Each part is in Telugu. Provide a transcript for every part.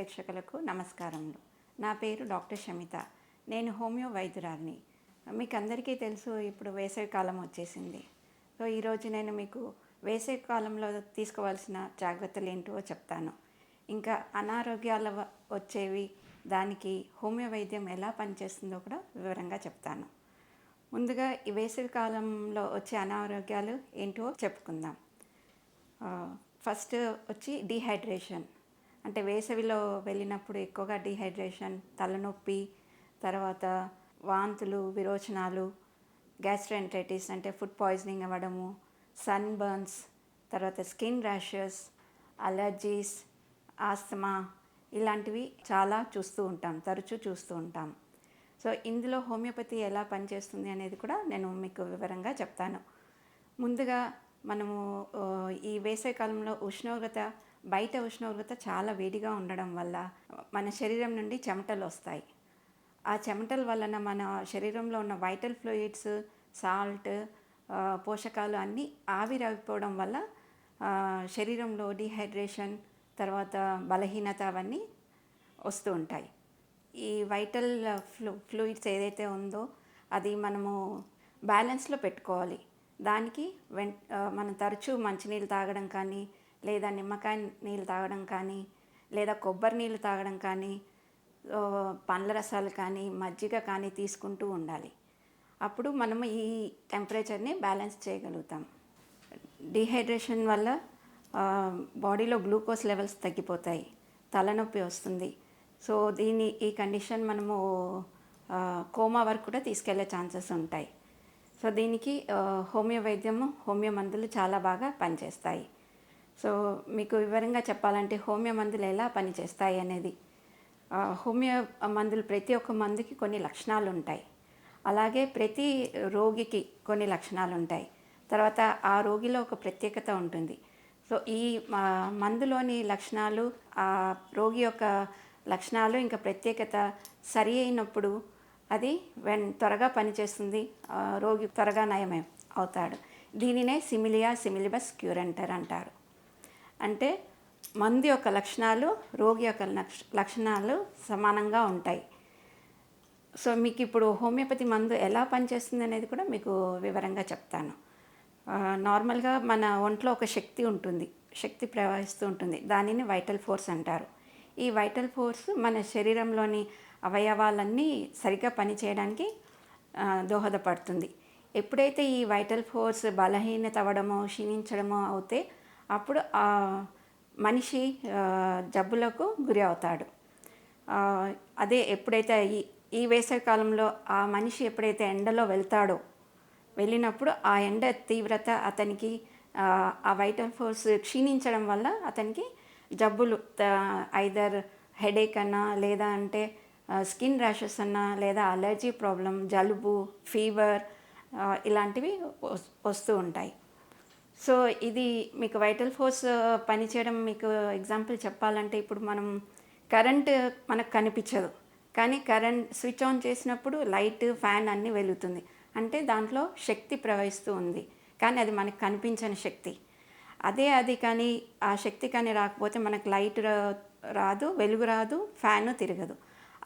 ప్రేక్షకులకు నమస్కారములు. నా పేరు డాక్టర్ షమిత. నేను హోమియో వైద్యురాలిని. మీకు అందరికీ తెలుసు, ఇప్పుడు వేసవి కాలం వచ్చేసింది. సో ఈరోజు నేను మీకు వేసవి కాలంలో తీసుకోవాల్సిన జాగ్రత్తలు ఏంటో చెప్తాను. ఇంకా అనారోగ్యాల వచ్చేవి, దానికి హోమియో వైద్యం ఎలా పనిచేస్తుందో కూడా వివరంగా చెప్తాను. ముందుగా ఈ వేసవి కాలంలో వచ్చే అనారోగ్యాలు ఏంటో చెప్పుకుందాం. ఫస్ట్ వచ్చి డీహైడ్రేషన్. అంటే వేసవిలో వెళ్ళినప్పుడు ఎక్కువగా డీహైడ్రేషన్, తలనొప్పి, తర్వాత వాంతులు, విరోచనాలు, గ్యాస్ట్రోఎంటరైటిస్ అంటే ఫుడ్ పాయిజనింగ్ అవ్వడము, సన్ బర్న్స్, తర్వాత స్కిన్ ర్యాషెస్, అలర్జీస్, ఆస్తమా, ఇలాంటివి చాలా తరచూ చూస్తూ ఉంటాం. సో ఇందులో హోమియోపతి ఎలా పనిచేస్తుంది అనేది కూడా నేను మీకు వివరంగా చెప్తాను. ముందుగా మనము ఈ వేసవికాలంలో బయట ఉష్ణోగ్రత చాలా వేడిగా ఉండడం వల్ల మన శరీరం నుండి చెమటలు వస్తాయి. ఆ చెమటల వలన మన శరీరంలో ఉన్న వైటల్ ఫ్లూయిడ్స్, సాల్ట్, పోషకాలు అన్నీ ఆవిరైపోవడం వల్ల శరీరంలో డీహైడ్రేషన్, తర్వాత బలహీనత అవన్నీ వస్తూ ఉంటాయి. ఈ వైటల్ ఫ్లూయిడ్స్ ఏదైతే ఉందో అది మనము బ్యాలెన్స్లో పెట్టుకోవాలి. దానికి మనం తరచూ మంచినీళ్ళు తాగడం కానీ, లేదా నిమ్మకాయ నీళ్ళు తాగడం కానీ, లేదా కొబ్బరి నీళ్ళు తాగడం కానీ, పండ్ల రసాలు కానీ, మజ్జిగ కానీ తీసుకుంటూ ఉండాలి. అప్పుడు మనము ఈ టెంపరేచర్ని బ్యాలెన్స్ చేయగలుగుతాం. డీహైడ్రేషన్ వల్ల బాడీలో గ్లూకోజ్ లెవెల్స్ తగ్గిపోతాయి, తలనొప్పి వస్తుంది. సో ఈ కండిషన్ మనము కోమా వరకు కూడా తీసుకెళ్లే ఛాన్సెస్ ఉంటాయి. సో దీనికి హోమియో మందులు చాలా బాగా పనిచేస్తాయి. సో మీకు వివరంగా చెప్పాలంటే హోమియో మందులు ఎలా పనిచేస్తాయి అనేది. హోమియో మందులు ప్రతి ఒక్క మందుకి కొన్ని లక్షణాలు ఉంటాయి. అలాగే ప్రతి రోగికి కొన్ని లక్షణాలు ఉంటాయి. తర్వాత ఆ రోగిలో ఒక ప్రత్యేకత ఉంటుంది. సో ఈ మందులోని లక్షణాలు, ఆ రోగి యొక్క లక్షణాలు ఇంకా ప్రత్యేకత సరి అయినప్పుడు అది త్వరగా పనిచేస్తుంది, రోగి త్వరగా నయం అవుతాడు. దీనినే సిమిలియా సిమిలిబస్ క్యూరెంటర్ అంటారు. అంటే మందు యొక్క లక్షణాలు, రోగి యొక్క లక్షణాలు సమానంగా ఉంటాయి. సో మీకు ఇప్పుడు హోమియోపతి మందు ఎలా పనిచేస్తుంది అనేది కూడా మీకు వివరంగా చెప్తాను. నార్మల్గా మన ఒంట్లో ఒక శక్తి ఉంటుంది, శక్తి ప్రవహిస్తూ ఉంటుంది. దానిని వైటల్ ఫోర్స్ అంటారు. ఈ వైటల్ ఫోర్స్ మన శరీరంలోని అవయవాలన్నీ సరిగ్గా పనిచేయడానికి దోహదపడుతుంది. ఎప్పుడైతే ఈ వైటల్ ఫోర్స్ బలహీనత అవ్వడమో, క్షీణించడమో అవుతే అప్పుడు ఆ మనిషి జబ్బులకు గురి అవుతాడు. అదే ఎప్పుడైతే ఈ వేసవి కాలంలో ఆ మనిషి ఎప్పుడైతే ఎండలో వెళ్ళినప్పుడు ఆ ఎండ తీవ్రత అతనికి ఆ వైటల్ ఫోర్స్ క్షీణించడం వల్ల అతనికి జబ్బులు, ఐదర్ హెడేక్ అన్నా, లేదా అంటే స్కిన్ ర్యాషెస్ అన్నా, లేదా అలర్జీ ప్రాబ్లం, జలుబు, ఫీవర్, ఇలాంటివి వస్తూ ఉంటాయి. సో ఇది మీకు వైటల్ ఫోర్స్ పనిచేయడం మీకు ఎగ్జాంపుల్ చెప్పాలంటే, ఇప్పుడు కరెంట్ మనకు కనిపించదు, కానీ కరెంట్ స్విచ్ ఆన్ చేసినప్పుడు లైట్, ఫ్యాన్ అన్నీ వెలుగుతుంది. అంటే దాంట్లో శక్తి ప్రవహిస్తూ ఉంది, కానీ అది మనకు కనిపించని శక్తి. అది కానీ ఆ శక్తి కానీ రాకపోతే మనకు లైట్ రాదు, వెలుగు రాదు, ఫ్యాను తిరగదు.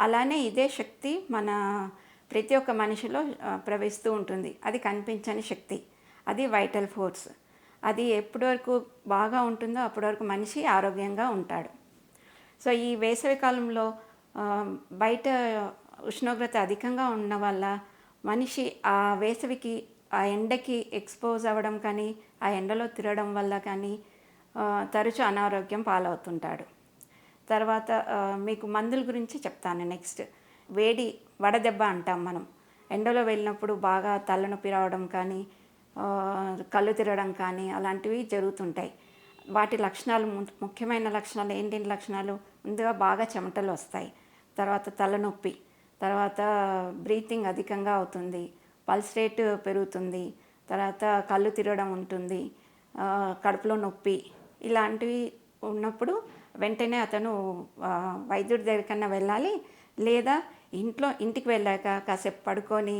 అలానే ఇదే శక్తి మన ప్రతి ఒక్క మనిషిలో ప్రవహిస్తూ ఉంటుంది. అది కనిపించని శక్తి, అది వైటల్ ఫోర్స్. అది ఎప్పటి వరకు బాగా ఉంటుందో అప్పటి వరకు మనిషి ఆరోగ్యంగా ఉంటాడు. సో ఈ వేసవి కాలంలో బయట ఉష్ణోగ్రత అధికంగా ఉన్న వల్ల మనిషి ఆ వేసవికి, ఆ ఎండకి ఎక్స్పోజ్ అవ్వడం కానీ, ఆ ఎండలో తిరగడం వల్ల కానీ తరచూ అనారోగ్యం పాలవుతుంటాడు. తర్వాత మీకు మందుల గురించి చెప్తాను. నెక్స్ట్ వడదెబ్బ అంటాం మనం. ఎండలో వెళ్ళినప్పుడు బాగా తలనొప్పి రావడం కానీ, కళ్ళు తిరగడం కానీ అలాంటివి జరుగుతుంటాయి. వాటి లక్షణాలు, ముఖ్యమైన లక్షణాలు ఏంటి లక్షణాలు? ముందుగా బాగా చెమటలు వస్తాయి, తర్వాత తలనొప్పి, తర్వాత బ్రీతింగ్ అధికంగా అవుతుంది, పల్స్ రేట్ పెరుగుతుంది, తర్వాత కళ్ళు తిరగడం ఉంటుంది, కడుపులో నొప్పి, ఇలాంటివి ఉన్నప్పుడు వెంటనే అతను వైద్యుడి దగ్గరికన్నా వెళ్ళాలి. లేదా ఇంటికి వెళ్ళాక కాసేపు పడుకొని,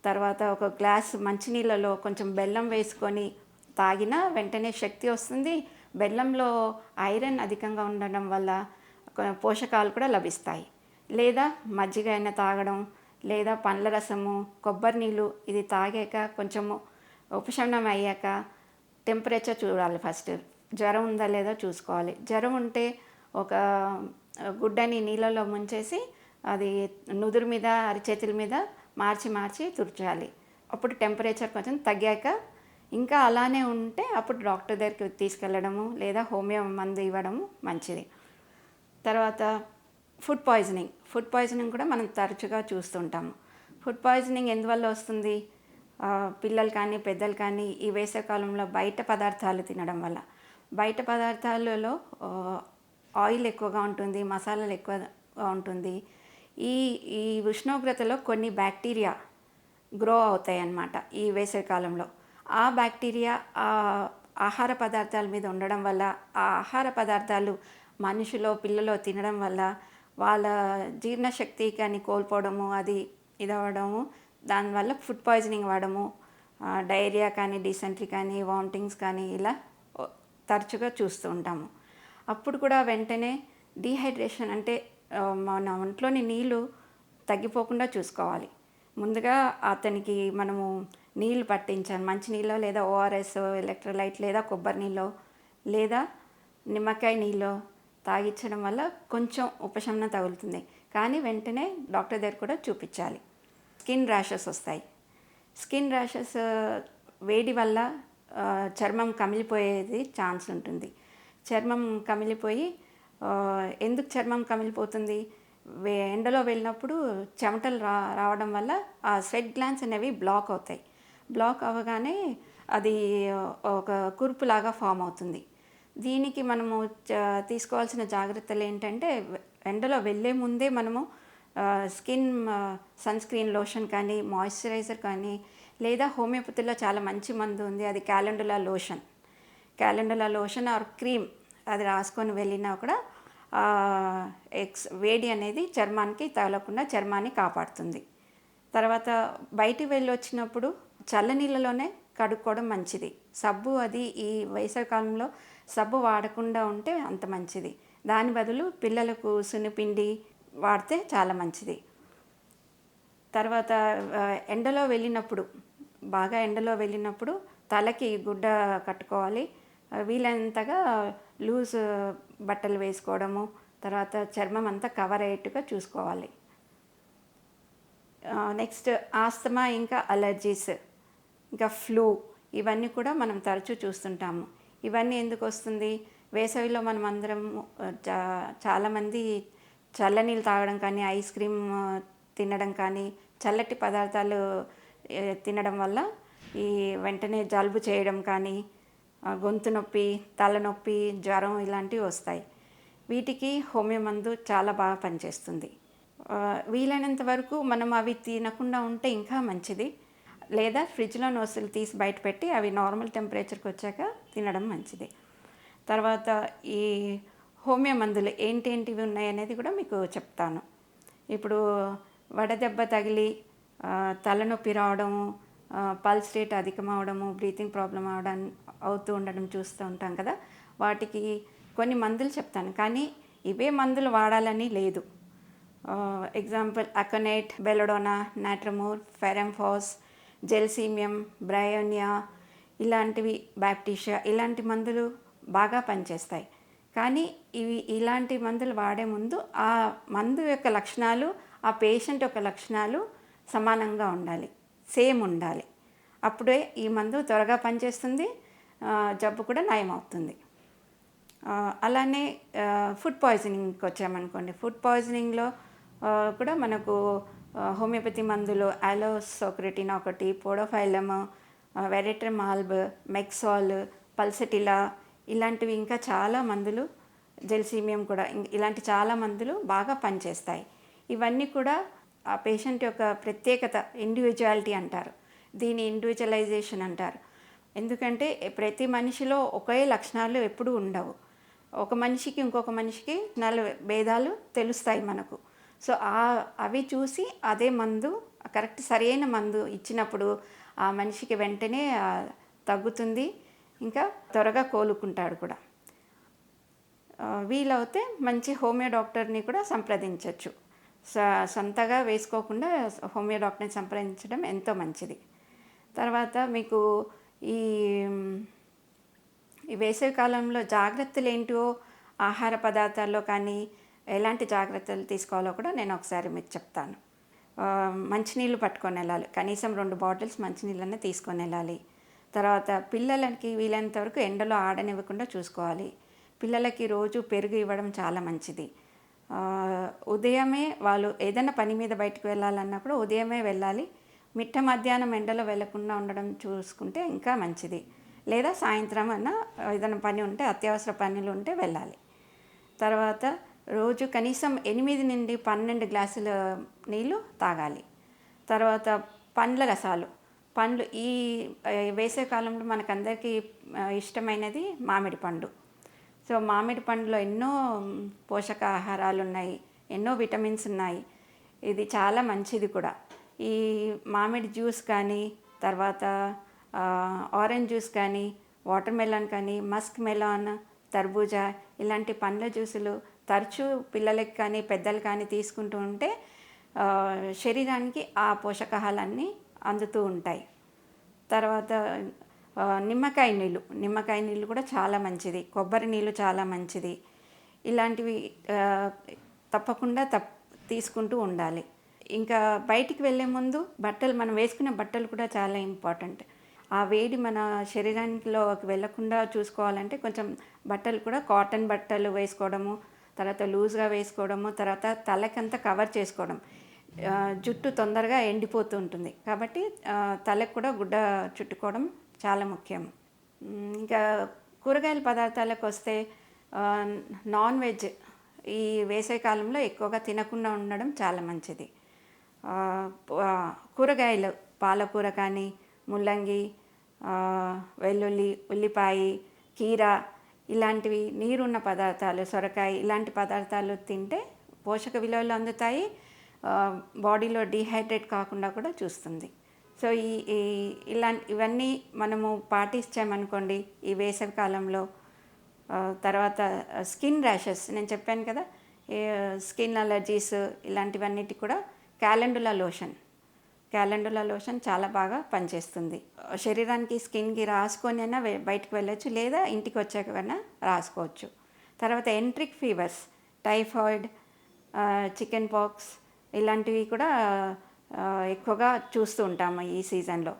తర్వాత ఒక గ్లాస్ మంచినీళ్ళలో కొంచెం బెల్లం వేసుకొని తాగినా వెంటనే శక్తి వస్తుంది. బెల్లంలో ఐరన్ అధికంగా ఉండడం వల్ల పోషకాలు కూడా లభిస్తాయి. లేదా మజ్జిగ అయినా తాగడం, లేదా పండ్ల రసము, కొబ్బరి నీళ్ళు ఇది తాగాక కొంచెము ఉపశమనం అయ్యాక టెంపరేచర్ చూడాలి ఫస్ట్. జ్వరం ఉందా లేదా చూసుకోవాలి. జ్వరం ఉంటే ఒక గుడ్డని నీళ్ళలో ముంచేసి అది నుదురు మీద, అరిచేతుల మీద మార్చి మార్చి తుడిచాలి. అప్పుడు టెంపరేచర్ కొంచెం తగ్గాక ఇంకా అలానే ఉంటే అప్పుడు డాక్టర్ దగ్గరికి తీసుకెళ్ళడము లేదా హోమియో మందు ఇవ్వడము మంచిది. తర్వాత ఫుడ్ పాయిజనింగ్ కూడా మనం తరచుగా చూస్తుంటాము. ఫుడ్ పాయిజనింగ్ ఎందువల్ల వస్తుంది? పిల్లలు కానీ పెద్దలు కానీ ఈ వేసవికాలంలో బయట పదార్థాలు తినడం వల్ల. బయట పదార్థాలలో ఆయిల్ ఎక్కువగా ఉంటుంది, మసాలాలు ఎక్కువగా ఉంటుంది. ఈ ఈ ఉష్ణోగ్రతలో కొన్ని బ్యాక్టీరియా గ్రో అవుతాయి అన్నమాట ఈ వేసవికాలంలో. ఆ బ్యాక్టీరియా ఆహార పదార్థాల మీద ఉండడం వల్ల, ఆ ఆహార పదార్థాలు మనుషులో పిల్లలో తినడం వల్ల వాళ్ళ జీర్ణశక్తి కానీ కోల్పోవడము, అది ఇదవ్వడము, దానివల్ల ఫుడ్ పాయిజనింగ్ అవ్వడము, డయేరియా కానీ, డిసెంట్రీ కానీ, వామిటింగ్స్ కానీ ఇలా తరచుగా చూస్తూ ఉంటాము. అప్పుడు కూడా వెంటనే డీహైడ్రేషన్ అంటే మన ఒంట్లోని నీళ్ళు తగ్గిపోకుండా చూసుకోవాలి. ముందుగా అతనికి మనము నీళ్ళు పట్టించాలి. మంచినీళ్ళో లేదా ఓఆర్ఎస్, ఎలక్ట్రోలైట్ లేదా కొబ్బరి నీళ్ళో లేదా నిమ్మకాయ నీళ్ళో తాగించడం వల్ల కొంచెం ఉపశమనం తగులుతుంది. కానీ వెంటనే డాక్టర్ దగ్గర కూడా చూపించాలి. స్కిన్ ర్యాషెస్ వస్తాయి. స్కిన్ ర్యాషెస్ వేడి వల్ల చర్మం కమిలిపోయేది ఛాన్స్ ఉంటుంది. చర్మం కమిలిపోయి ఎందుకు చర్మం కమిలిపోతుంది? ఎండలో వెళ్ళినప్పుడు చెమటలు రావడం వల్ల ఆ స్వెట్ గ్లాండ్స్ అనేవి బ్లాక్ అవుతాయి. బ్లాక్ అవ్వగానే అది ఒక కురుపులాగా ఫామ్ అవుతుంది. దీనికి మనము తీసుకోవాల్సిన జాగ్రత్తలు ఏంటంటే ఎండలో వెళ్ళే ముందే మనము స్కిన్ సన్స్క్రీన్ లోషన్ కానీ, మాయిశ్చరైజర్ కానీ, లేదా హోమియోపతిలో చాలా మంచి మందు ఉంది, అది క్యాలెండులా లోషన్ ఆర్ క్రీమ్ అది రాసుకొని వెళ్ళినా కూడా వేడి అనేది చర్మానికి తగలకుండా చర్మాన్ని కాపాడుతుంది. తర్వాత బయటికి వెళ్ళి వచ్చినప్పుడు చల్లనీళ్ళలోనే కడుక్కోవడం మంచిది. సబ్బు అది ఈ వేసవికాలంలో సబ్బు వాడకుండా ఉంటే అంత మంచిది. దాని బదులు పిల్లలకు సున్నిపిండి వాడితే చాలా మంచిది. తర్వాత బాగా ఎండలో వెళ్ళినప్పుడు తలకి గుడ్డ కట్టుకోవాలి. వీలైనంతగా లూజ్ బట్టలు వేసుకోవడము, తర్వాత చర్మం అంతా కవర్ అయ్యేట్టుగా చూసుకోవాలి. నెక్స్ట్ ఆస్తమా, ఇంకా అలర్జీస్, ఇంకా ఫ్లూ ఇవన్నీ కూడా మనం తరచూ చూస్తుంటాము. ఇవన్నీ ఎందుకు వస్తుంది? వేసవిలో మనం అందరం చాలామంది చల్లనీళ్ళు తాగడం కానీ, ఐస్ క్రీమ్ తినడం కానీ, చల్లటి పదార్థాలు తినడం వల్ల ఈ వెంటనే జలుబు చేయడం కానీ, గొంతు నొప్పి, తలనొప్పి, జ్వరం ఇలాంటివి వస్తాయి. వీటికి హోమియో మందు చాలా బాగా పనిచేస్తుంది. వీలైనంత వరకు మనం అవి తినకుండా ఉంటే ఇంకా మంచిది. లేదా ఫ్రిడ్జ్లోని వస్తువులు తీసి బయట పెట్టి అవి నార్మల్ టెంపరేచర్కి వచ్చాక తినడం మంచిది. తర్వాత ఈ హోమియో మందులు ఏంటేంటివి ఉన్నాయనేది కూడా మీకు చెప్తాను. ఇప్పుడు వడదెబ్బ తగిలి తలనొప్పి రావడము, పల్స్ రేట్ అధికమవడము, బ్రీతింగ్ ప్రాబ్లం అవుతూ ఉండడం చూస్తూ ఉంటాం కదా, వాటికి కొన్ని మందులు చెప్తాను. కానీ ఇవే మందులు వాడాలని లేదు. ఎగ్జాంపుల్ అకనైట్, బెలడోనా, నాట్రమోర్, ఫెరంఫాస్, జెల్సీమియం, బ్రయోనియా ఇలాంటివి, బ్యాప్టిషియా ఇలాంటి మందులు బాగా పనిచేస్తాయి. కానీ ఇలాంటి మందులు వాడే ముందు ఆ మందు యొక్క లక్షణాలు, ఆ పేషెంట్ యొక్క లక్షణాలు సమానంగా ఉండాలి, సేమ్ ఉండాలి. అప్పుడే ఈ మందు త్వరగా పనిచేస్తుంది, జబ్బు కూడా నయమవుతుంది. అలానే ఫుడ్ పాయిజనింగ్కి వచ్చామనుకోండి. ఫుడ్ పాయిజనింగ్లో కూడా మనకు హోమియోపతి మందులు అలోసోక్రెటిన్ ఒకటి, పోడోఫైలమ్, వెరెట్రమాల్బ్, మెక్సాల్, పల్సటిలా ఇలాంటివి ఇంకా చాలా మందులు, జెల్సీమియం కూడా, ఇలాంటి చాలా మందులు బాగా పనిచేస్తాయి. ఇవన్నీ కూడా ఆ పేషెంట్ యొక్క ప్రత్యేకత, ఇండివిజువాలిటీ అంటారు, దీని ఇండివిజువలైజేషన్ అంటారు. ఎందుకంటే ప్రతి మనిషిలో ఒకే లక్షణాలు ఎప్పుడూ ఉండవు. ఒక మనిషికి ఇంకొక మనిషికి భేదాలు తెలుస్తాయి మనకు. సో అవి చూసి అదే మందు, కరెక్ట్ సరైన మందు ఇచ్చినప్పుడు ఆ మనిషికి వెంటనే తగ్గుతుంది, ఇంకా త్వరగా కోలుకుంటాడు కూడా. వీలవుతే మంచి హోమియో డాక్టర్ని కూడా సంప్రదించవచ్చు. సొంతగా వేసుకోకుండా హోమియో డాక్టర్ని సంప్రదించడం ఎంతో మంచిది. తర్వాత మీకు ఈ ఈ వేసవి కాలంలో జాగ్రత్తలు ఏంటో ఆహార పదార్థాల్లో కానీ ఎలాంటి జాగ్రత్తలు తీసుకోవాలో కూడా నేను ఒకసారి మీకు చెప్తాను. మంచినీళ్ళు పట్టుకొని వెళ్ళాలి. కనీసం 2 బాటిల్స్ మంచినీళ్ళనే తీసుకొని వెళ్ళాలి. తర్వాత పిల్లలకి వీలైనంత వరకు ఎండలో ఆడనివ్వకుండా చూసుకోవాలి. పిల్లలకి రోజు పెరుగు ఇవ్వడం చాలా మంచిది. ఉదయమే వాళ్ళు ఏదైనా పని మీద బయటకు వెళ్ళాలన్నప్పుడు ఉదయమే వెళ్ళాలి. మిట్ట మధ్యాహ్నం ఎండలో వెళ్ళకుండా ఉండడం చూసుకుంటే ఇంకా మంచిది. లేదా సాయంత్రం అన్నా ఏదైనా పని ఉంటే అత్యవసర పనులు ఉంటే వెళ్ళాలి. తర్వాత రోజు కనీసం 8 నుండి 12 గ్లాసుల నీళ్ళు తాగాలి. తర్వాత పండ్ల రసాలు, పండ్లు ఈ వేసవికాలంలో మనకందరికీ ఇష్టమైనది మామిడి పండు. సో మామిడి పండులో ఎన్నో పోషకాహారాలు ఉన్నాయి, ఎన్నో విటమిన్స్ ఉన్నాయి. ఇది చాలా మంచిది కూడా. ఈ మామిడి జ్యూస్ కానీ, తర్వాత ఆరెంజ్ జ్యూస్ కానీ, వాటర్ మెలాన్ కానీ, మస్క్ మెలాన్, తర్బూజా ఇలాంటి పండ్ల జ్యూసులు తరచూ పిల్లలకి కానీ పెద్దలు కానీ తీసుకుంటూ ఉంటే శరీరానికి ఆ పోషకాహారాలన్నీ అందుతూ ఉంటాయి. తర్వాత నిమ్మకాయ నీళ్ళు కూడా చాలా మంచిది. కొబ్బరి నీళ్ళు చాలా మంచిది. ఇలాంటివి తప్పకుండా తీసుకుంటూ ఉండాలి. ఇంకా బయటికి వెళ్ళే ముందు మనం వేసుకునే బట్టలు కూడా చాలా ఇంపార్టెంట్. ఆ వేడి మన శరీరానికిలోకి వెళ్ళకుండా చూసుకోవాలంటే కొంచెం బట్టలు కూడా కాటన్ బట్టలు వేసుకోవడము, తర్వాత లూజ్గా వేసుకోవడము, తర్వాత తలకంతా కవర్ చేసుకోవడం. జుట్టు తొందరగా ఎండిపోతూ ఉంటుంది కాబట్టి తలకు కూడా గుడ్డ చుట్టుకోవడం చాలా ముఖ్యం. ఇంకా కూరగాయల పదార్థాలకు వస్తే నాన్ వెజ్ ఈ వేసవి కాలంలో ఎక్కువగా తినకుండా ఉండడం చాలా మంచిది. కూరగాయలు పాలకూర కానీ, ముల్లంగి, వెల్లుల్లి, ఉల్లిపాయ, కీర ఇలాంటివి నీరున్న పదార్థాలు, సొరకాయ ఇలాంటి పదార్థాలు తింటే పోషక విలువలు అందుతాయి. బాడీలో డీహైడ్రేట్ కాకుండా కూడా చూస్తుంది. సో ఇవన్నీ మనము పాటించామనుకోండి ఈ వేసవి కాలంలో. తర్వాత స్కిన్ ర్యాషెస్ నేను చెప్పాను కదా, స్కిన్ అలర్జీస్ ఇలాంటివన్నిటి కూడా క్యాలెండులా లోషన్ చాలా బాగా పనిచేస్తుంది. శరీరానికి స్కిన్కి రాసుకొని అయినా బయటకు వెళ్ళచ్చు, లేదా ఇంటికి వచ్చాకైనా రాసుకోవచ్చు. తర్వాత enteric fevers, typhoid, chicken pox ఇలాంటివి కూడా ఎక్కువగా చూస్తూ ఉంటాము ఈ సీజన్లో.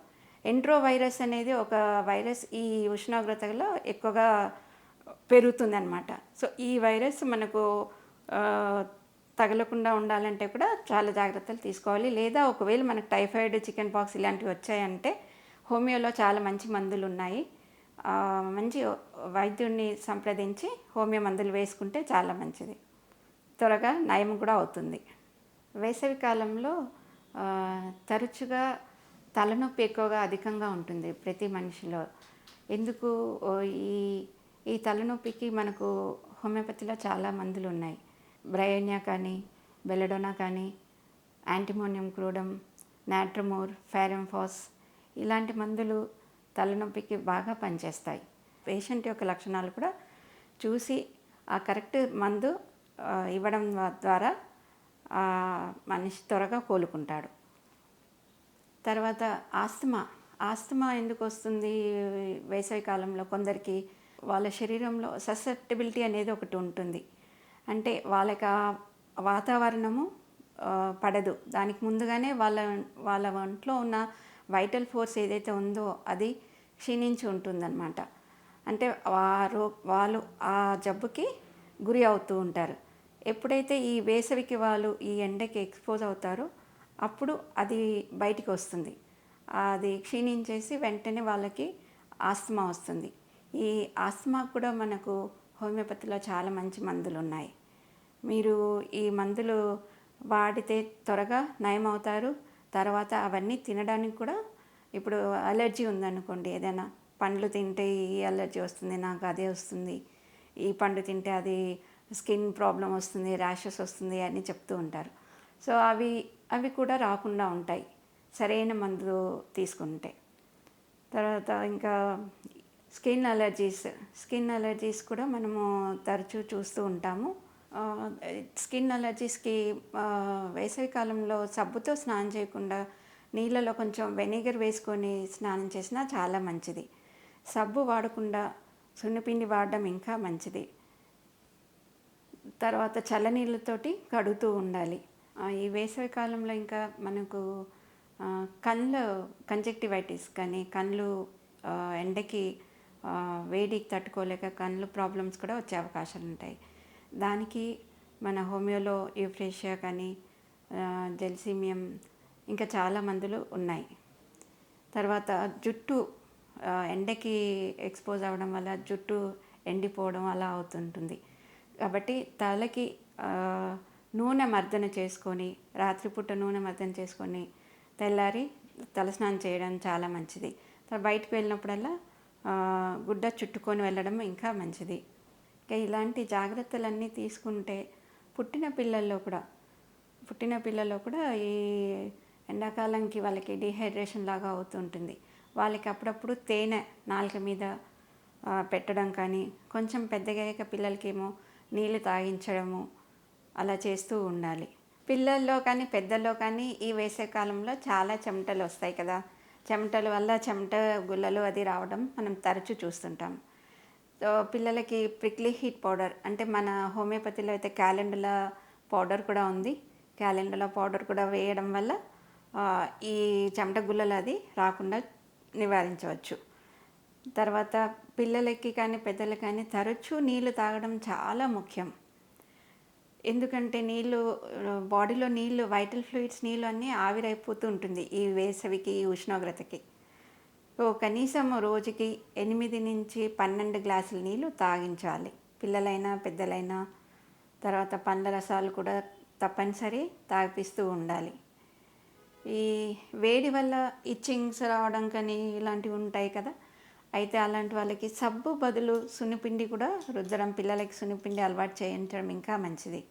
ఎంట్రో వైరస్ అనేది ఒక వైరస్ ఈ ఉష్ణోగ్రతలో ఎక్కువగా పెరుగుతుందన్నమాట. సో ఈ వైరస్ మనకు తగలకుండా ఉండాలంటే కూడా చాలా జాగ్రత్తలు తీసుకోవాలి. లేదా ఒకవేళ మనకు టైఫాయిడ్, చికెన్ పాక్స్ ఇలాంటివి వచ్చాయంటే హోమియోలో చాలా మంచి మందులు ఉన్నాయి. మంచి వైద్యుడిని సంప్రదించి హోమియో మందులు వేసుకుంటే చాలా మంచిది. త్వరగా నయం కూడా అవుతుంది. వేసవి కాలంలో తరచుగా తలనొప్పి ఎక్కువగా అధికంగా ఉంటుంది ప్రతి మనిషిలో. ఎందుకు ఈ తలనొప్పికి మనకు హోమియోపతిలో చాలా మందులు ఉన్నాయి. బ్రయోనియా కానీ, బెలడోనా కానీ, యాంటిమోనియం క్రూడమ్, నాట్రమోర్, ఫారెంఫాస్ ఇలాంటి మందులు తలనొప్పికి బాగా పనిచేస్తాయి. పేషెంట్ యొక్క లక్షణాలు కూడా చూసి ఆ కరెక్ట్ మందు ఇవ్వడం ద్వారా మనిషి త్వరగా కోలుకుంటాడు. తర్వాత ఆస్తమా ఎందుకు వస్తుంది వేసవి కాలంలో? కొందరికి వాళ్ళ శరీరంలో ససెప్టబిలిటీ అనేది ఒకటి ఉంటుంది. అంటే వాళ్ళకి ఆ వాతావరణము పడదు. దానికి ముందుగానే వాళ్ళ ఒంట్లో ఉన్న వైటల్ ఫోర్స్ ఏదైతే ఉందో అది క్షీణించి ఉంటుందన్నమాట. అంటే వాళ్ళు ఆ జబ్బుకి గురి అవుతూ ఉంటారు. ఎప్పుడైతే ఈ వేసవికి వాళ్ళు ఈ ఎండకి ఎక్స్పోజ్ అవుతారో అప్పుడు అది బయటికి వస్తుంది. అది క్షీణించేసి వెంటనే వాళ్ళకి ఆస్తమా వస్తుంది. ఈ ఆస్తమాకు కూడా మనకు హోమియోపతిలో చాలా మంచి మందులు ఉన్నాయి. మీరు ఈ మందులు వాడితే త్వరగా నయం అవుతారు. తర్వాత అవన్నీ తినడానికి కూడా, ఇప్పుడు అలర్జీ ఉందనుకోండి, ఏదైనా పండ్లు తింటే ఈ అలర్జీ వస్తుంది, నాకు అదే వస్తుంది, ఈ పండు తింటే అది స్కిన్ ప్రాబ్లం వస్తుంది, ర్యాషెస్ వస్తుంది అని చెప్తూ ఉంటారు. సో అవి కూడా రాకుండా ఉంటాయి సరైన మందు తీసుకుంటే. తర్వాత ఇంకా స్కిన్ అలర్జీస్ కూడా మనము తరచూ చూస్తూ ఉంటాము. ఆహ్, స్కిన్ అలర్జీస్‌కి వేసవి కాలంలో సబ్బుతో స్నానం చేయకుండా నీళ్ళలో కొంచెం వెనిగర్ వేసుకొని స్నానం చేసినా చాలా మంచిది. సబ్బు వాడకుండా సున్నిపిండి వాడడం ఇంకా మంచిది. తర్వాత చల్లనీళ్ళతోటి కడుగుతూ ఉండాలి. ఈ వేసవి కాలంలో ఇంకా మనకు కళ్ళు కంజక్టివైటిస్ కానీ కళ్ళు ఎండకి వేడికి తట్టుకోలేక కళ్ళు ప్రాబ్లమ్స్ కూడా వచ్చే అవకాశాలు ఉంటాయి. దానికి మన హోమియోలో యూఫ్రేషియా కానీ జెల్సీమియం ఇంకా చాలా మందులు ఉన్నాయి. తర్వాత జుట్టు ఎండకి ఎక్స్పోజ్ అవ్వడం వల్ల జుట్టు ఎండిపోవడం అలా అవుతుంటుంది. కాబట్టి తలకి నూనె మర్దన చేసుకొని రాత్రిపూట నూనె మర్దన చేసుకొని తెల్లారి తలస్నానం చేయడం చాలా మంచిది. బయటకు వెళ్ళినప్పుడల్లా గుడ్డ చుట్టుకొని వెళ్ళడం ఇంకా మంచిది. ఇంకా ఇలాంటి జాగ్రత్తలన్నీ తీసుకుంటే పుట్టిన పిల్లల్లో కూడా ఈ ఎండాకాలంకి వాళ్ళకి డీహైడ్రేషన్ లాగా అవుతుంటుంది. వాళ్ళకి అప్పుడప్పుడు తేనె నాలుక మీద పెట్టడం కానీ, కొంచెం పెద్దగయ్యాక పిల్లలకేమో నీళ్ళు తాగించడము అలా చేస్తూ ఉండాలి. పిల్లల్లో కానీ పెద్దల్లో కానీ ఈ వేసవికాలంలో చాలా చెమటలు వస్తాయి కదా. చెమటల వల్ల చెమట గుల్లలు అది రావడం మనం తరచూ చూస్తుంటాం. సో పిల్లలకి ప్రిక్లీ హీట్ పౌడర్ అంటే మన హోమియోపతిలో అయితే క్యాలెండులా పౌడర్ కూడా ఉంది. క్యాలెండులా పౌడర్ కూడా వేయడం వల్ల ఈ చెమట గుల్లలు అది రాకుండా నివారించవచ్చు. తర్వాత పిల్లలకి కానీ పెద్దలకి కానీ తరచూ నీళ్ళు తాగడం చాలా ముఖ్యం. ఎందుకంటే బాడీలో నీళ్ళు వైటల్ ఫ్లూయిడ్స్ నీళ్ళు అన్నీ ఆవిరైపోతూ ఉంటుంది ఈ వేసవికి ఈ ఉష్ణోగ్రతకి. సో కనీసం రోజుకి 8 నుంచి 12 గ్లాసుల నీళ్ళు తాగించాలి పిల్లలైనా పెద్దలైనా. తర్వాత పండ్ల రసాలు కూడా తప్పనిసరి తాగిపిస్తూ ఉండాలి. ఈ వేడి వల్ల ఇచ్చింగ్స్ రావడం కానీ ఇలాంటివి ఉంటాయి కదా. అయితే అలాంటి వాళ్ళకి సబ్బు బదులు సున్నిపిండి కూడా రుద్దడం, పిల్లలకి సున్నిపిండి అలవాటు చేయించడం ఇంకా మంచిది.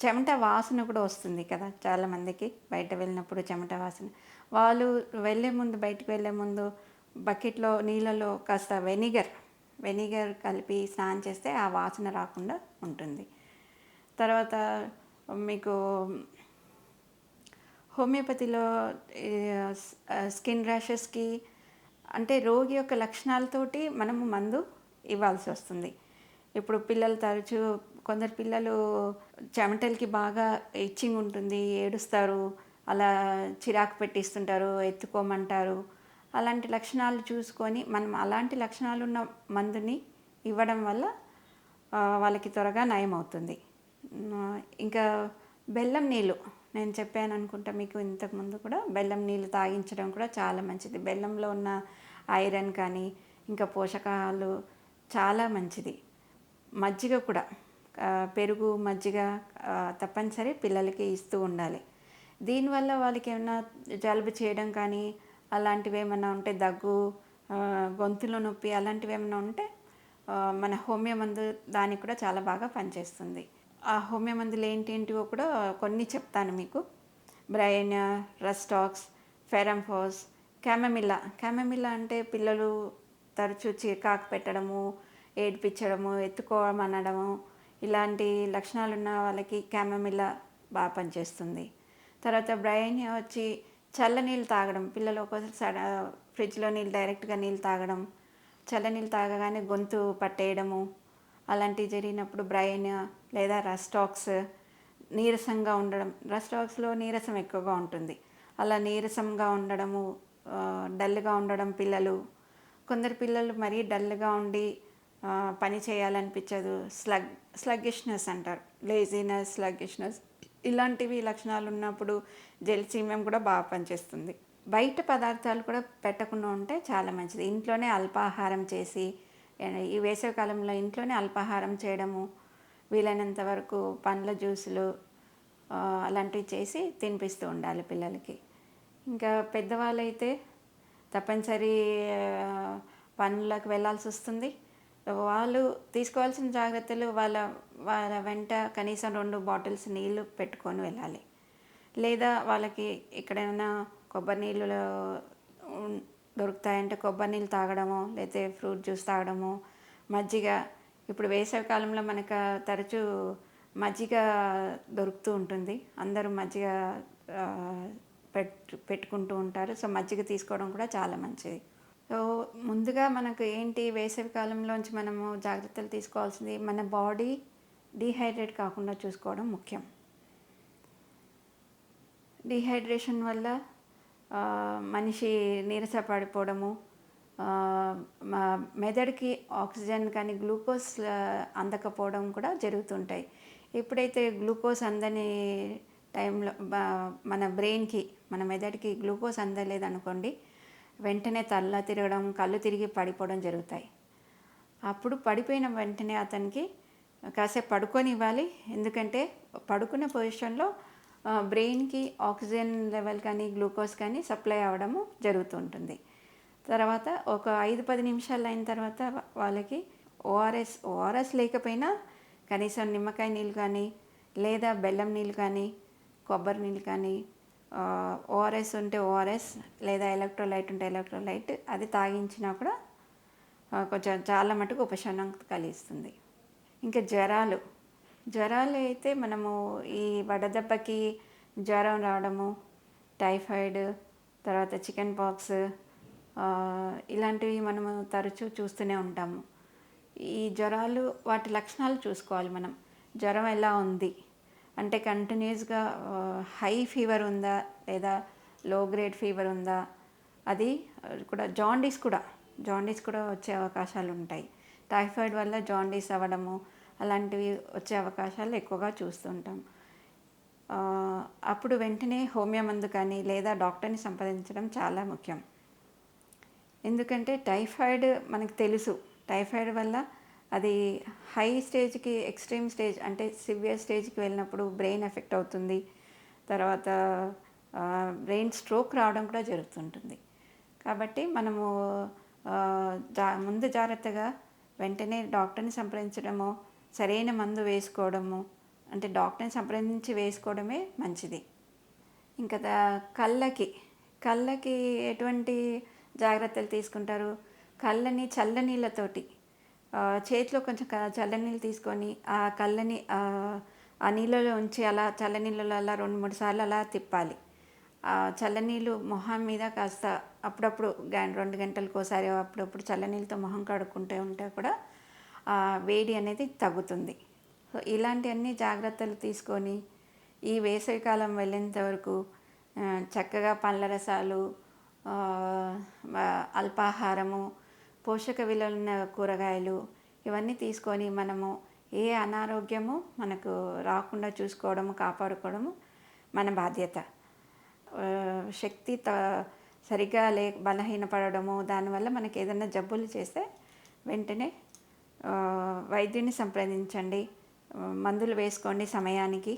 చెమట వాసన కూడా వస్తుంది కదా చాలామందికి, బయట వెళ్ళినప్పుడు చెమట వాసన. వాళ్ళు బయటికి వెళ్ళే ముందు బకెట్లో నీళ్ళలో కాస్త వెనిగర్ కలిపి స్నానం చేస్తే ఆ వాసన రాకుండా ఉంటుంది. తర్వాత మీకు హోమియోపతిలో స్కిన్ ర్యాషెస్కి అంటే రోగి యొక్క లక్షణాలతోటి మనము మందు ఇవ్వాల్సి వస్తుంది. ఇప్పుడు పిల్లలు తరచూ కొందరు పిల్లలు చెమటలకి బాగా ఇచ్చింగ్ ఉంటుంది, ఏడుస్తారు, అలా చిరాకు పెట్టిస్తుంటారు, ఎత్తుకోమంటారు. అలాంటి లక్షణాలు చూసుకొని మనం అలాంటి లక్షణాలు ఉన్న మందుని ఇవ్వడం వల్ల వాళ్ళకి త్వరగా నయం అవుతుంది. ఇంకా బెల్లం నీళ్ళు నేను చెప్పాను అనుకుంటా మీకు ఇంతకుముందు కూడా. బెల్లం నీళ్ళు తాగించడం కూడా చాలా మంచిది. బెల్లంలో ఉన్న ఐరన్ కానీ ఇంకా పోషకాలు చాలా మంచిది. మజ్జిగ కూడా పెరుగు మజ్జిగ తప్పనిసరి పిల్లలకి ఇస్తూ ఉండాలి. దీనివల్ల వాళ్ళకి ఏమైనా జలుబు చేయడం కానీ అలాంటివి ఏమైనా ఉంటే, దగ్గు, గొంతులో నొప్పి అలాంటివి ఏమైనా ఉంటే మన హోమియో మందు దానికి కూడా చాలా బాగా పనిచేస్తుంది. ఆ హోమియో మందులు ఏంటేంటివో కూడా కొన్ని చెప్తాను మీకు. బ్రయోనియా, రస్టాక్స్, ఫెరంఫోస్, క్యామమిల్లా అంటే పిల్లలు తరచూ చికాకు పెట్టడము, ఏడిపించడము, ఎత్తుకోమనడము ఇలాంటి లక్షణాలు ఉన్న వాళ్ళకి క్యామమిల్లా బాగా పనిచేస్తుంది. తర్వాత బ్రయోనియా వచ్చి చల్లనీళ్ళు తాగడం, పిల్లలు ఒక్కోసారి ఫ్రిడ్జ్లో నీళ్ళు డైరెక్ట్గా నీళ్ళు తాగడం, చల్లనీళ్ళు తాగగానే గొంతు పట్టేయడము అలాంటివి జరిగినప్పుడు బ్రయోనియా లేదా రస్టాక్స్. నీరసంగా ఉండడం, రస్టాక్స్లో నీరసం ఎక్కువగా ఉంటుంది. అలా నీరసంగా ఉండడము, డల్గా ఉండడం కొందరు పిల్లలు మరీ డల్గా ఉండి పని చేయాలనిపించదు, స్లగ్గిష్నెస్ అంటారు, లేజినెస్, స్లగ్గిష్నెస్ ఇలాంటివి లక్షణాలు ఉన్నప్పుడు జెల్సీమియం కూడా బాగా పనిచేస్తుంది. బయట పదార్థాలు కూడా పెట్టకుండా ఉంటే చాలా మంచిది. ఇంట్లోనే అల్పాహారం చేసి, ఈ వేసవికాలంలో ఇంట్లోనే అల్పాహారం చేయడము, వీలైనంత వరకు పండ్ల జ్యూసులు అలాంటివి చేసి తినిపిస్తూ ఉండాలి పిల్లలకి. ఇంకా పెద్దవాళ్ళైతే తప్పనిసరి పనులకు వెళ్ళాల్సి వస్తుంది. వాళ్ళు తీసుకోవాల్సిన జాగ్రత్తలు వాళ్ళ వెంట కనీసం 2 బాటిల్స్ నీళ్ళు పెట్టుకొని వెళ్ళాలి. లేదా వాళ్ళకి ఎక్కడైనా కొబ్బరి నీళ్ళు దొరుకుతాయంటే కొబ్బరి నీళ్ళు తాగడము, లేతే ఫ్రూట్ జ్యూస్ తాగడము, మజ్జిగ. ఇప్పుడు వేసవి కాలంలో మనకు తరచూ మజ్జిగ దొరుకుతూ ఉంటుంది. అందరూ మజ్జిగ పెట్టుకుంటూ ఉంటారు. సో మజ్జిగ తీసుకోవడం కూడా చాలా మంచిది. సో ముందుగా మనకు ఏంటి, వేసవి కాలంలోంచి మనము జాగ్రత్తలు తీసుకోవాల్సింది, మన బాడీ డీహైడ్రేట్ కాకుండా చూసుకోవడం ముఖ్యం. డీహైడ్రేషన్ వల్ల మనిషి నీరస పడిపోవడము, మెదడుకి ఆక్సిజన్ కానీ గ్లూకోజ్ అందకపోవడం కూడా జరుగుతుంటాయి. ఎప్పుడైతే గ్లూకోజ్ అందని టైంలో మన బ్రెయిన్కి, మన మెదడుకి గ్లూకోజ్ అందలేదనుకోండి, వెంటనే తల తిరగడం, కళ్ళు తిరిగి పడిపోవడం జరుగుతాయి. అప్పుడు పడిపోయిన వెంటనే అతనికి కాసేపు పడుకోనివ్వాలి. ఎందుకంటే పడుకున్న పొజిషన్లో బ్రెయిన్కి ఆక్సిజన్ లెవెల్ కానీ గ్లూకోజ్ కానీ సప్లై అవ్వడము జరుగుతుంటుంది. తర్వాత ఒక 5-10 నిమిషాలు అయిన తర్వాత వాళ్ళకి ఓఆర్ఎస్ లేకపోయినా కనీసం నిమ్మకాయ నీళ్ళు కానీ, లేదా బెల్లం నీళ్ళు కానీ, కొబ్బరి నీళ్ళు కానీ, ఓఆర్ఎస్ ఉంటే ఓఆర్ఎస్, లేదా ఎలక్ట్రోలైట్ ఉంటే ఎలక్ట్రోలైట్ అది తాగించినా కూడా కొంచెం చాలా మటుకు ఉపశమనం కలిగిస్తుంది. ఇంకా జ్వరాలు అయితే మనము ఈ వడదెబ్బకి జ్వరం రావడము, టైఫాయిడ్, తర్వాత చికెన్ పాక్స్, ఇలాంటివి మనము తరచూ చూస్తూనే ఉంటాము. ఈ జ్వరాలు వాటి లక్షణాలు చూసుకోవాలి మనం. జ్వరం ఎలా ఉంది అంటే కంటిన్యూస్గా హై ఫీవర్ ఉందా, లేదా లో గ్రేడ్ ఫీవర్ ఉందా, అది కూడా జాండీస్ కూడా వచ్చే అవకాశాలు ఉంటాయి. టైఫాయిడ్ వల్ల జాండీస్ అవ్వడము అలాంటివి వచ్చే అవకాశాలు ఎక్కువగా చూస్తుంటాం. అప్పుడు వెంటనే హోమియో మందు కానీ లేదా డాక్టర్ని సంప్రదించడం చాలా ముఖ్యం. ఎందుకంటే టైఫాయిడ్ మనకు తెలుసు, టైఫాయిడ్ వల్ల అది హై స్టేజ్కి, ఎక్స్ట్రీమ్ స్టేజ్ అంటే సివియర్ స్టేజ్కి వెళ్ళినప్పుడు బ్రెయిన్ ఎఫెక్ట్ అవుతుంది. తర్వాత బ్రెయిన్ స్ట్రోక్ రావడం కూడా జరుగుతుంటుంది. కాబట్టి మనము ముందు జాగ్రత్తగా వెంటనే డాక్టర్ని సంప్రదించడము, సరైన మందు వేసుకోవడము, అంటే డాక్టర్ని సంప్రదించి వేసుకోవడమే మంచిది. ఇంకా కళ్ళకి ఎటువంటి జాగ్రత్తలు తీసుకుంటారు? కళ్ళని చల్లనీళ్ళతోటి, చేతిలో కొంచెం చల్లనీళ్ళు తీసుకొని ఆ కళ్ళని ఆ నీళ్ళలో ఉంచి అలా చల్లనీళ్ళలో అలా 2-3 సార్లు అలా తిప్పాలి. చల్లనీళ్ళు మొహం మీద కాస్త అప్పుడప్పుడు 2 గంటలకు ఒకసారి అప్పుడప్పుడు చల్లనీళ్ళతో మొహం కడుక్కుంటూ ఉంటే కూడా వేడి అనేది తగ్గుతుంది. సో ఇలాంటివన్నీ జాగ్రత్తలు తీసుకొని ఈ వేసవికాలం వెళ్ళేంత వరకు చక్కగా పండ్ల రసాలు, అల్పాహారము, పోషక విలువలున్న కూరగాయలు ఇవన్నీ తీసుకొని మనము ఏ అనారోగ్యము మనకు రాకుండా చూసుకోవడము, కాపాడుకోవడము మన బాధ్యత. శక్తి సరిగ్గా బలహీనపడము, దానివల్ల మనకి ఏదైనా జబ్బులు చేస్తే వెంటనే వైద్యుని సంప్రదించండి, మందులు వేసుకోండి సమయానికి,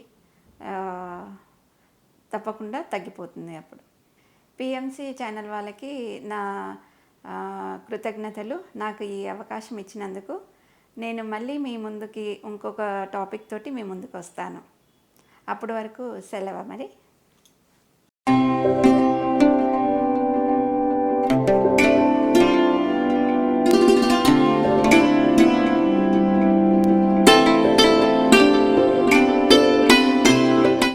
తప్పకుండా తగ్గిపోతుంది. అప్పుడు పిఎంసి ఛానల్ వాళ్ళకి నా కృతజ్ఞతలు. నాకు ఈ అవకాశం ఇచ్చినందుకు. నేను మళ్ళీ మీ ముందుకి ఇంకొక టాపిక్ తోటి మీ ముందుకు వస్తాను. అప్పటి వరకు సెలవు మరి.